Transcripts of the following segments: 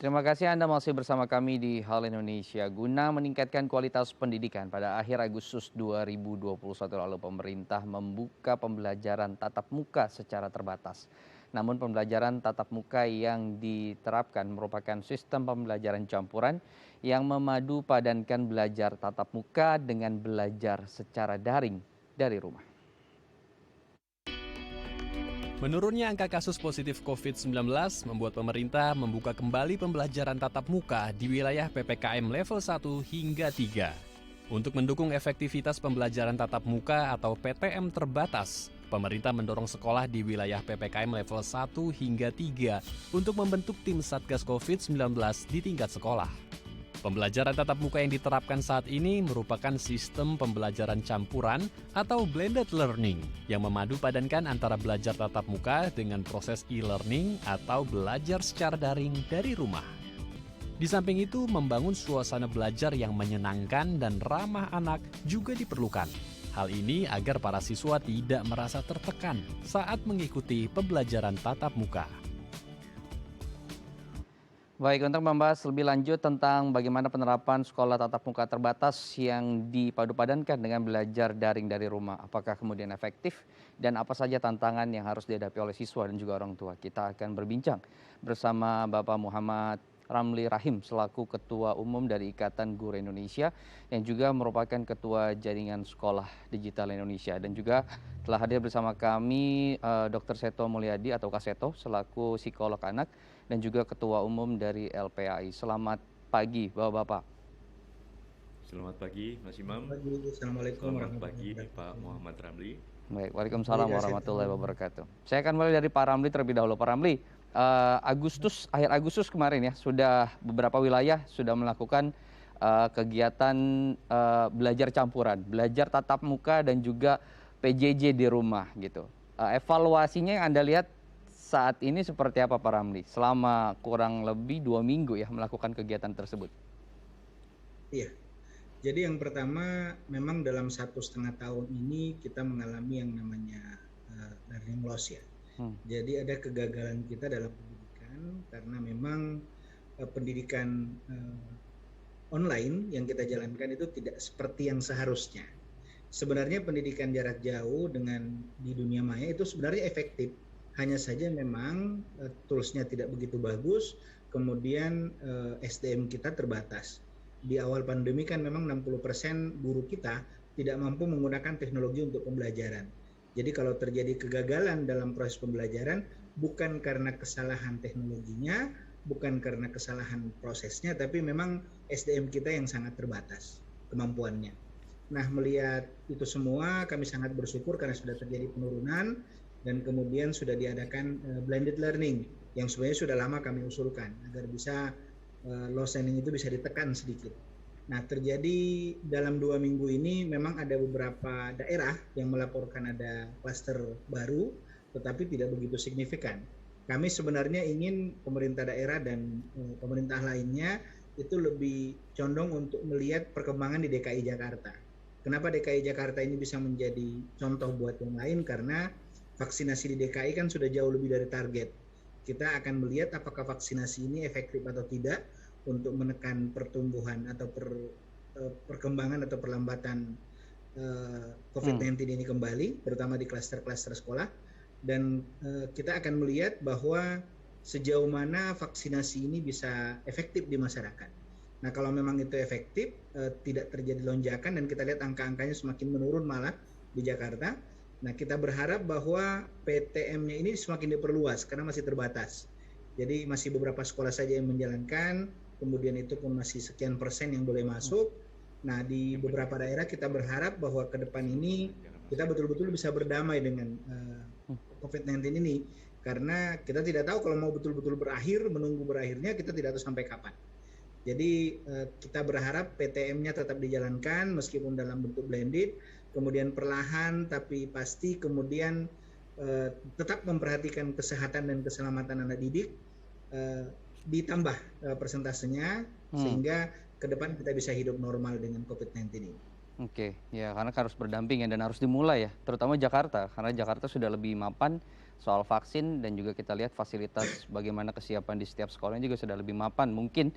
Terima kasih Anda masih bersama kami di Hal Indonesia. Guna meningkatkan kualitas pendidikan, pada akhir Agustus 2021 lalu pemerintah membuka pembelajaran tatap muka secara terbatas. Namun pembelajaran tatap muka yang diterapkan merupakan sistem pembelajaran campuran yang memadu padankan belajar tatap muka dengan belajar secara daring dari rumah. Menurunnya angka kasus positif COVID-19 membuat pemerintah membuka kembali pembelajaran tatap muka di wilayah PPKM level 1 hingga 3. Untuk mendukung efektivitas pembelajaran tatap muka atau PTM terbatas, pemerintah mendorong sekolah di wilayah PPKM level 1 hingga 3 untuk membentuk tim Satgas COVID-19 di tingkat sekolah. Pembelajaran tatap muka yang diterapkan saat ini merupakan sistem pembelajaran campuran atau blended learning yang memadu padankan antara belajar tatap muka dengan proses e-learning atau belajar secara daring dari rumah. Di samping itu, membangun suasana belajar yang menyenangkan dan ramah anak juga diperlukan. Hal ini agar para siswa tidak merasa tertekan saat mengikuti pembelajaran tatap muka. Baik, untuk membahas lebih lanjut tentang bagaimana penerapan sekolah tatap muka terbatas yang dipadupadankan dengan belajar daring dari rumah. Apakah kemudian efektif dan apa saja tantangan yang harus dihadapi oleh siswa dan juga orang tua. Kita akan berbincang bersama Bapak Muhammad Ramli Rahim selaku Ketua Umum dari Ikatan Guru Indonesia yang juga merupakan Ketua Jaringan Sekolah Digital Indonesia. Dan juga telah hadir bersama kami Dr. Seto Mulyadi atau Kak Seto selaku psikolog anak dan juga Ketua Umum dari LPAI. Selamat pagi Bapak-Bapak. Selamat pagi Mas Imam. Pagi, Assalamualaikum Selamat warahmatullahi pagi Pak wabarakatuh. Muhammad Ramli. Baik, Waalaikumsalam Iya, warahmatullahi Seto. wabarakatuh. Saya akan mulai dari Pak Ramli terlebih dahulu. Pak Ramli, akhir Agustus kemarin ya, sudah beberapa wilayah sudah melakukan kegiatan belajar campuran, belajar tatap muka dan juga PJJ di rumah gitu. Evaluasinya yang Anda lihat saat ini seperti apa Pak Ramli? Selama kurang lebih 2 minggu ya melakukan kegiatan tersebut. Iya, jadi yang pertama memang dalam 1,5 tahun ini kita mengalami yang namanya learning loss ya. Hmm. Jadi ada kegagalan kita dalam pendidikan karena memang pendidikan online yang kita jalankan itu tidak seperti yang seharusnya. Sebenarnya pendidikan jarak jauh dengan di dunia maya itu sebenarnya efektif. Hanya saja memang toolsnya tidak begitu bagus, kemudian SDM kita terbatas. Di awal pandemi kan memang 60% guru kita tidak mampu menggunakan teknologi untuk pembelajaran. Jadi kalau terjadi kegagalan dalam proses pembelajaran, bukan karena kesalahan teknologinya, bukan karena kesalahan prosesnya, tapi memang SDM kita yang sangat terbatas kemampuannya. Nah, melihat itu semua, kami sangat bersyukur karena sudah terjadi penurunan dan kemudian sudah diadakan blended learning yang sebenarnya sudah lama kami usulkan agar bisa loss learning itu bisa ditekan sedikit. Nah, terjadi dalam 2 minggu ini memang ada beberapa daerah yang melaporkan ada klaster baru, tetapi tidak begitu signifikan. Kami sebenarnya ingin pemerintah daerah dan pemerintah lainnya itu lebih condong untuk melihat perkembangan di DKI Jakarta. Kenapa DKI Jakarta ini bisa menjadi contoh buat yang lain? Karena vaksinasi di DKI kan sudah jauh lebih dari target. Kita akan melihat apakah vaksinasi ini efektif atau tidak untuk menekan pertumbuhan atau perkembangan atau perlambatan COVID-19 ini kembali, terutama di klaster-klaster sekolah. Dan kita akan melihat bahwa sejauh mana vaksinasi ini bisa efektif di masyarakat. Nah, kalau memang itu efektif, tidak terjadi lonjakan dan kita lihat angka-angkanya semakin menurun malah di Jakarta. Nah, kita berharap bahwa PTM-nya ini semakin diperluas karena masih terbatas. Jadi masih beberapa sekolah saja yang menjalankan, kemudian itu pun masih sekian persen yang boleh masuk. Nah, di beberapa daerah kita berharap bahwa ke depan ini kita betul-betul bisa berdamai dengan COVID-19 ini. Karena kita tidak tahu kalau mau betul-betul berakhir, menunggu berakhirnya kita tidak tahu sampai kapan. Jadi kita berharap PTM-nya tetap dijalankan meskipun dalam bentuk blended, kemudian perlahan tapi pasti, kemudian tetap memperhatikan kesehatan dan keselamatan anak didik, ditambah persentasenya sehingga ke depan kita bisa hidup normal dengan COVID-19 ini. Oke, ya karena harus berdampingan dan harus dimulai ya, terutama Jakarta, karena Jakarta sudah lebih mapan soal vaksin dan juga kita lihat fasilitas bagaimana kesiapan di setiap sekolah juga sudah lebih mapan mungkin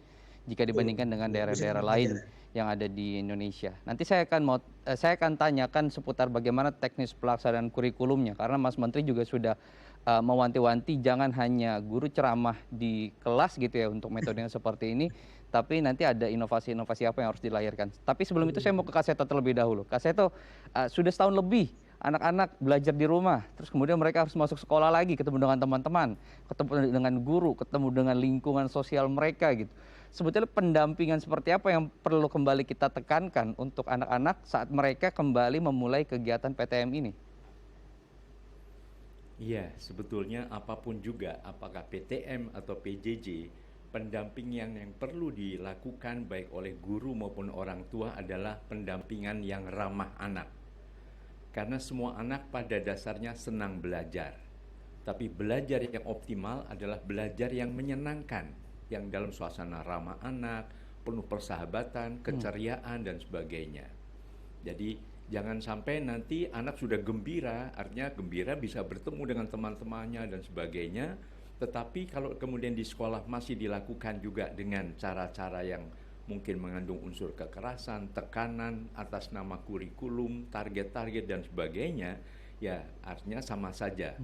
jika dibandingkan dengan daerah-daerah lain yang ada di Indonesia. Nanti saya akan tanyakan seputar bagaimana teknis pelaksanaan kurikulumnya karena Mas Menteri juga sudah mewanti-wanti jangan hanya guru ceramah di kelas gitu ya untuk metode yang seperti ini, tapi nanti ada inovasi-inovasi apa yang harus dilahirkan. Tapi sebelum itu saya mau ke Kak Seto terlebih dahulu. Kak Seto, sudah setahun lebih anak-anak belajar di rumah, terus kemudian mereka harus masuk sekolah lagi, ketemu dengan teman-teman, ketemu dengan guru, ketemu dengan lingkungan sosial mereka gitu. Sebetulnya pendampingan seperti apa yang perlu kembali kita tekankan untuk anak-anak saat mereka kembali memulai kegiatan PTM ini? Iya, sebetulnya apapun juga, apakah PTM atau PJJ, pendampingan yang perlu dilakukan baik oleh guru maupun orang tua adalah pendampingan yang ramah anak. Karena semua anak pada dasarnya senang belajar. Tapi belajar yang optimal adalah belajar yang menyenangkan, yang dalam suasana ramah anak, penuh persahabatan, keceriaan, dan sebagainya. Jadi jangan sampai nanti anak sudah gembira, artinya gembira bisa bertemu dengan teman-temannya dan sebagainya. Tetapi kalau kemudian di sekolah masih dilakukan juga dengan cara-cara yang mungkin mengandung unsur kekerasan, tekanan atas nama kurikulum, target-target dan sebagainya, ya artinya sama saja.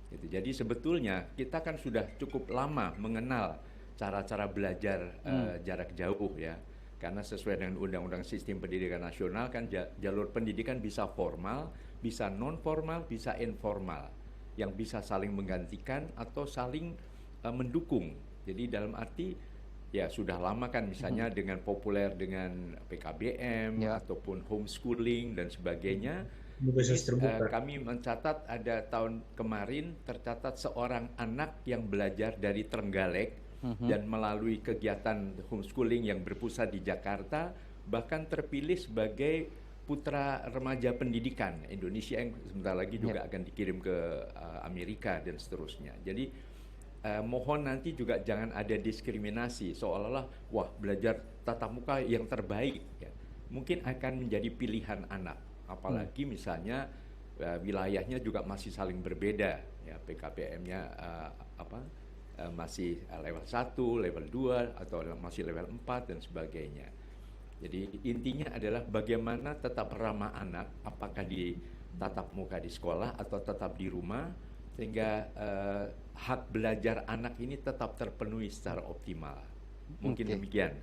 Gitu. Jadi sebetulnya kita kan sudah cukup lama mengenal cara-cara belajar jarak jauh ya. Karena sesuai dengan Undang-Undang Sistem Pendidikan Nasional kan jalur pendidikan bisa formal, bisa non formal, bisa informal, yang bisa saling menggantikan atau saling mendukung. Jadi dalam arti ya sudah lama kan misalnya dengan populer dengan PKBM ataupun homeschooling dan sebagainya. Kami mencatat ada tahun kemarin tercatat seorang anak yang belajar dari Trenggalek dan melalui kegiatan homeschooling yang berpusat di Jakarta bahkan terpilih sebagai putra remaja pendidikan Indonesia yang sebentar lagi juga akan dikirim ke Amerika dan seterusnya. Jadi mohon nanti juga jangan ada diskriminasi seolah-olah wah belajar tatap muka yang terbaik ya. Mungkin akan menjadi pilihan anak, apalagi misalnya wilayahnya juga masih saling berbeda ya, PKPM-nya masih level 1, level 2 atau masih level 4 dan sebagainya. Jadi intinya adalah bagaimana tetap ramah anak, apakah di tatap muka di sekolah atau tetap di rumah, sehingga hak belajar anak ini tetap terpenuhi secara optimal. Mungkin demikian,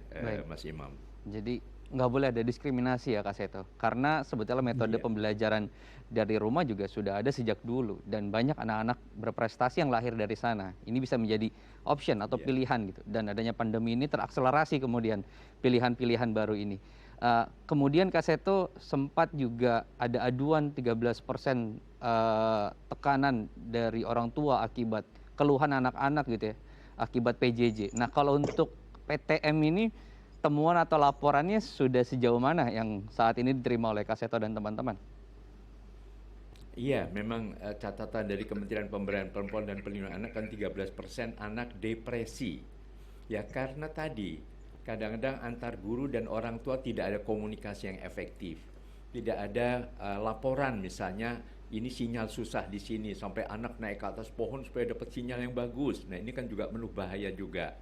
Mas Imam. Jadi nggak boleh ada diskriminasi ya Kak Seto, karena sebetulnya metode pembelajaran dari rumah juga sudah ada sejak dulu dan banyak anak-anak berprestasi yang lahir dari sana. Ini bisa menjadi option atau pilihan gitu, dan adanya pandemi ini terakselerasi kemudian pilihan-pilihan baru ini. Kemudian Kak Seto sempat juga ada aduan 13% tekanan dari orang tua akibat keluhan anak-anak gitu ya, akibat PJJ. Nah kalau untuk PTM ini temuan atau laporannya sudah sejauh mana yang saat ini diterima oleh Kak Seto dan teman-teman? Iya, memang catatan dari Kementerian Pemberdayaan Perempuan dan Perlindungan Anak kan 13% anak depresi. Ya karena tadi kadang-kadang antar guru dan orang tua tidak ada komunikasi yang efektif. Tidak ada laporan misalnya ini sinyal susah di sini sampai anak naik ke atas pohon supaya dapat sinyal yang bagus. Nah, ini kan juga penuh bahaya juga.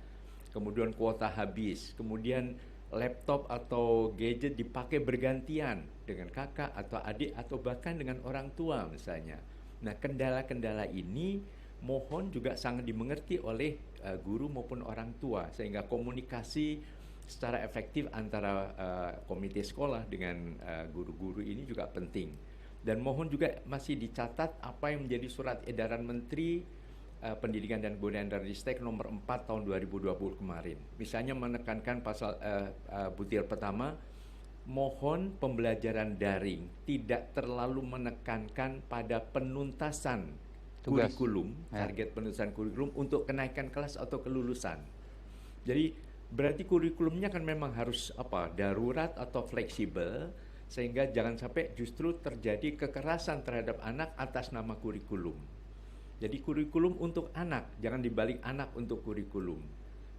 Kemudian kuota habis, kemudian laptop atau gadget dipakai bergantian dengan kakak atau adik atau bahkan dengan orang tua misalnya. Nah, kendala-kendala ini mohon juga sangat dimengerti oleh guru maupun orang tua sehingga komunikasi secara efektif antara komite sekolah dengan guru-guru ini juga penting. Dan mohon juga masih dicatat apa yang menjadi surat edaran Menteri Pendidikan dan Kebudayaan dan Ristek nomor 4 tahun 2020 kemarin. Misalnya menekankan pasal butir pertama, mohon pembelajaran daring tidak terlalu menekankan pada penuntasan kurikulum, target penuntasan kurikulum untuk kenaikan kelas atau kelulusan. Jadi berarti kurikulumnya kan memang harus darurat atau fleksibel sehingga jangan sampai justru terjadi kekerasan terhadap anak atas nama kurikulum. Jadi kurikulum untuk anak, jangan dibalik anak untuk kurikulum.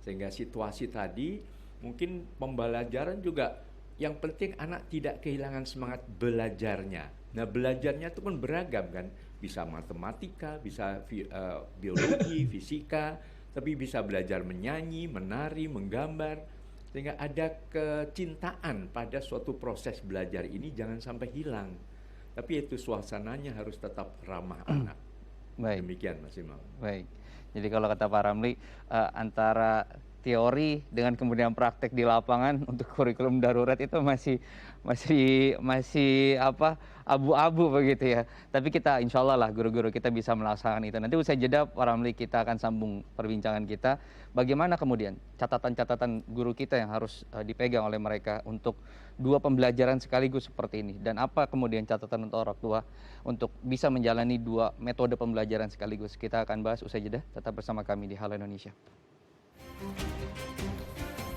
Sehingga situasi tadi mungkin pembelajaran juga yang penting anak tidak kehilangan semangat belajarnya. Nah, belajarnya itu pun beragam kan. bisa matematika, bisa biologi, fisika, tapi bisa belajar menyanyi, menari, menggambar, sehingga ada kecintaan pada suatu proses belajar ini jangan sampai hilang. Tapi itu suasananya harus tetap ramah anak. Baik. Demikian Mas Imam. Baik. Jadi kalau kata Pak Ramli, antara teori dengan kemudian praktek di lapangan untuk kurikulum darurat itu masih abu-abu begitu ya. Tapi kita insya Allah lah guru-guru kita bisa melaksanakan itu. Nanti usai jeda Pak Ramli kita akan sambung perbincangan kita. Bagaimana kemudian catatan-catatan guru kita yang harus dipegang oleh mereka untuk dua pembelajaran sekaligus seperti ini. Dan apa kemudian catatan untuk orang tua untuk bisa menjalani dua metode pembelajaran sekaligus. Kita akan bahas usai jeda. Tetap bersama kami di Halo Indonesia.